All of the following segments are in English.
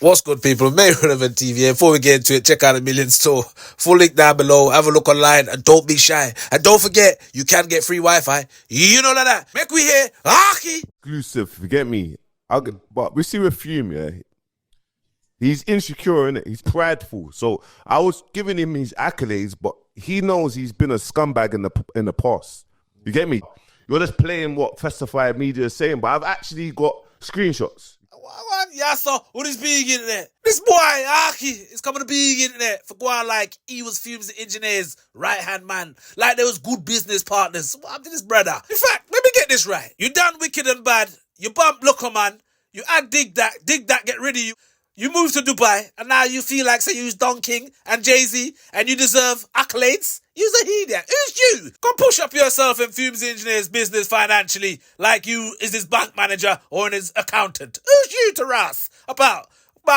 What's good, people? May Rrtv. Before we get into it, check out the Million Store. Full link down below. Have a look online and don't be shy. And don't forget, you can get free Wi-Fi. You know that. Make we hear Haki. Exclusive, forget me. But we see with Fume, yeah. He's insecure, innit? He's prideful. So I was giving him his accolades, but he knows he's been a scumbag in the past. You get me? You're just playing what Festified Media is saying, but I've actually got screenshots. Yeah, so what is big internet? This boy, Haki, is coming to big internet for going like he was Fumez the Engineer's right-hand man. Like there was good business partners. What happened to this brother? In fact, let me get this right. You done wicked and bad. You bump Looker Man. You add dig that, get rid of you. You moved to Dubai, and now you feel like, say, you's Don King and Jay-Z, and you deserve accolades? You's a idiot. Who's you? Come push up yourself in Fumez the Engineer's business financially, like you is his bank manager or his accountant. Who's you to Ras? About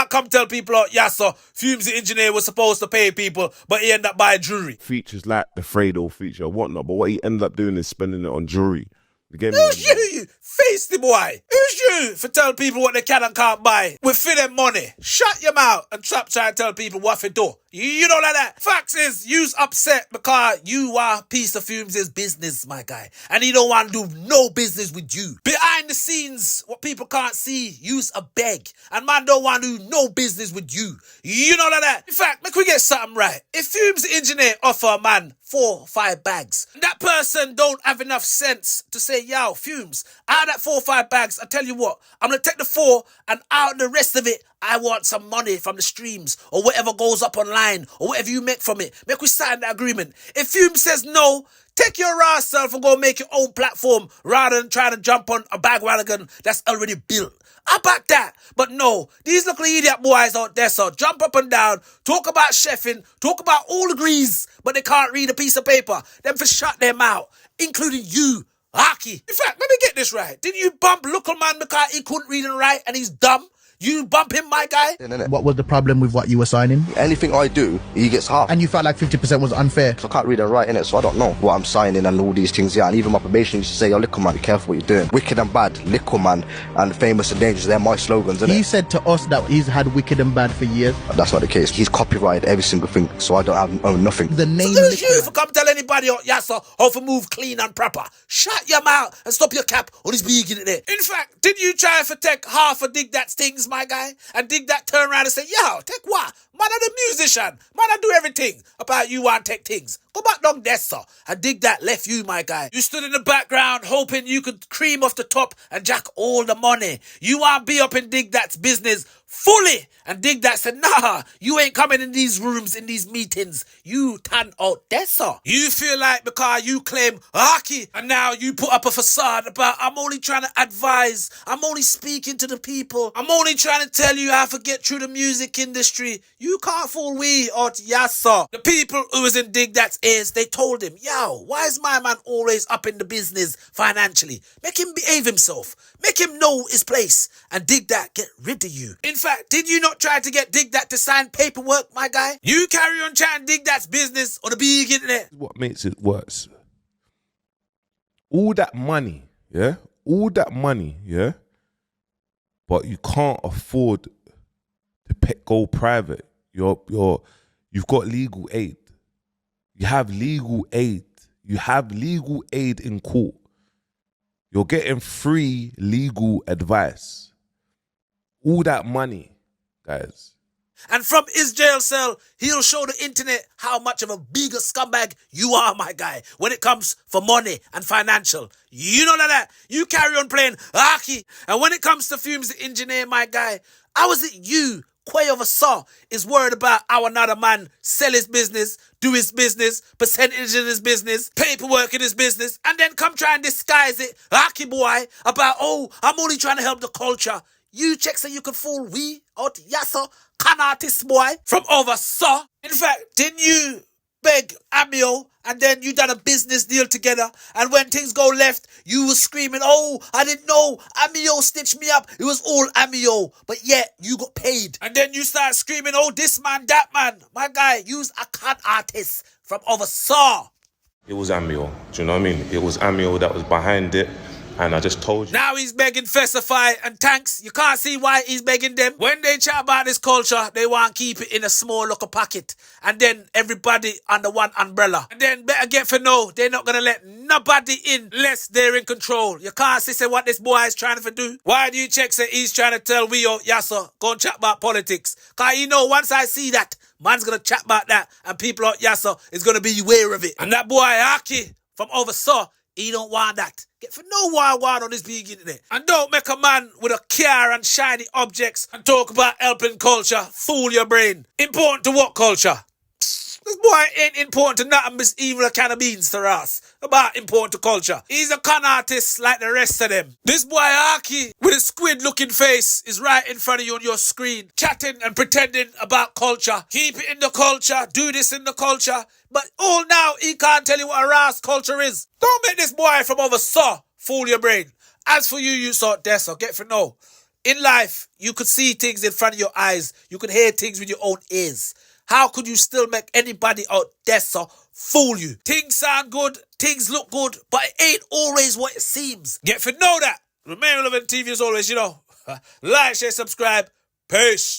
come tell people, yeah, so Fumez the Engineer was supposed to pay people, but he ended up buying jewelry. Features like the Fredo feature or whatnot, but what he ended up doing is spending it on jewelry. Who's you? Face the boy. Who's you for telling people what they can and can't buy with for them money? Shut your mouth and stop trying to tell people what to do. You know like that. Facts is, you's upset because you are a piece of Fumez' business, my guy. And he don't want to do no business with you. Behind the scenes, what people can't see, you's a beg. And man don't want to do no business with you. You know like that. In fact, make we get something right. If Fumez the Engineer offer a man 4 or 5 bags, that person don't have enough sense to say, yo, Fumez, out of that 4 or 5 bags, I tell you what, I'm going to take the 4 and out of the rest of it, I want some money from the streams or whatever goes up online or whatever you make from it. Make we sign that agreement. If Fumez says no, take your ass self and go make your own platform rather than trying to jump on a bandwagon that's already built. I back that. But no, these little idiot boys out there, so jump up and down, talk about chefing, talk about all the grease, but they can't read a piece of paper. Them for shut them out, including you, Haki. In fact, let me get this right. Didn't you bump Local Man because he couldn't read and write and he's dumb? You bump him, my guy? What was the problem with what you were signing? Anything I do, he gets half. And you felt like 50% was unfair? I can't read and write, innit, so I don't know what I'm signing and all these things, yeah. And even my probation used to say, yo, Liquor Man, be careful what you're doing. Wicked and Bad, Liquor Man, and Famous and Dangerous, they're my slogans, innit? He said to us that he's had Wicked and Bad for years. That's not the case. He's copyrighted every single thing, so I don't own nothing. The name so who's you for come tell anybody, yes, sir, how to move clean and proper? Shut your mouth and stop your cap on his big in it there. In fact, did you try to take half a Dig That things, my guy? And Dig That turn around and say, yo, take what? Man, I'm the musician. Man, I do everything. About you want take things. Go back down there, sir. And Dig That left you, my guy. You stood in the background hoping you could cream off the top and jack all the money. You want to be up in Dig That's business fully. And Dig That said, nah, you ain't coming in these rooms, in these meetings. You turn out there, sir. You feel like because you claim Haki and now you put up a facade about I'm only trying to advise. I'm only speaking to the people. I'm only trying to tell you how to get through the music industry. You can't fool we out, yes, sir. The people who was in Dig That's ears, they told him, yo, why is my man always up in the business financially? Make him behave himself. Make him know his place. And Dig That get rid of you. In fact, did you not try to get Dig That to sign paperwork, my guy? You carry on trying to Dig That's business on the big internet. What makes it worse? All that money, yeah? All that money, yeah? But you can't afford to go private. You've got legal aid. You have legal aid. You have legal aid in court. You're getting free legal advice. All that money, guys. And from his jail cell, he'll show the internet how much of a bigger scumbag you are, my guy, when it comes for money and financial. You know that. You carry on playing Haki. And when it comes to Fumez the Engineer, my guy, how is it you, Quay of a Saw, is worried about how another man sell his business, do his business, percentage in his business, paperwork in his business, and then come try and disguise it, Haki boy, about, oh, I'm only trying to help the culture. You check so you could fool we out, yasso, can artist boy, from over Saw. In fact, didn't you beg Amio and then you done a business deal together, and when things go left, you was screaming, oh, I didn't know, Amio stitched me up, it was all Amio, but yet you got paid. And then you start screaming, oh, this man, that man. My guy, you's a con artist from over Saw. It was Amio, do you know what I mean? It was Amio that was behind it. And I just told you. Now he's begging Festify and Tanks. You can't see why he's begging them. When they chat about this culture, they want to keep it in a small little pocket. And then everybody under one umbrella. And then better get for know, they're not going to let nobody in unless they're in control. You can't see say what this boy is trying to do. Why do you check say he's trying to tell we, Yasser, go and chat about politics? Because you know, once I see that, man's going to chat about that and people out Yasser is going to be aware of it. And that boy Haki from oversaw, he don't want that. Get for no one on this big internet. And don't make a man with a car and shiny objects and talk about helping culture fool your brain. Important to what culture? This boy ain't important to nothing but even a can of beans to us. About important to culture. He's a con artist like the rest of them. This boy Haki with his squid looking face is right in front of you on your screen, chatting and pretending about culture. Keep it in the culture, do this in the culture. But all now he can't tell you what a Ras culture is. Don't make this boy from oversaw fool your brain. As for you sort Dessa, get for know. In life, you could see things in front of your eyes. You could hear things with your own ears. How could you still make anybody out there fool you? Things sound good, things look good, but it ain't always what it seems. Get for know that. Remain relevant TV as always, you know. Like, share, subscribe. Peace.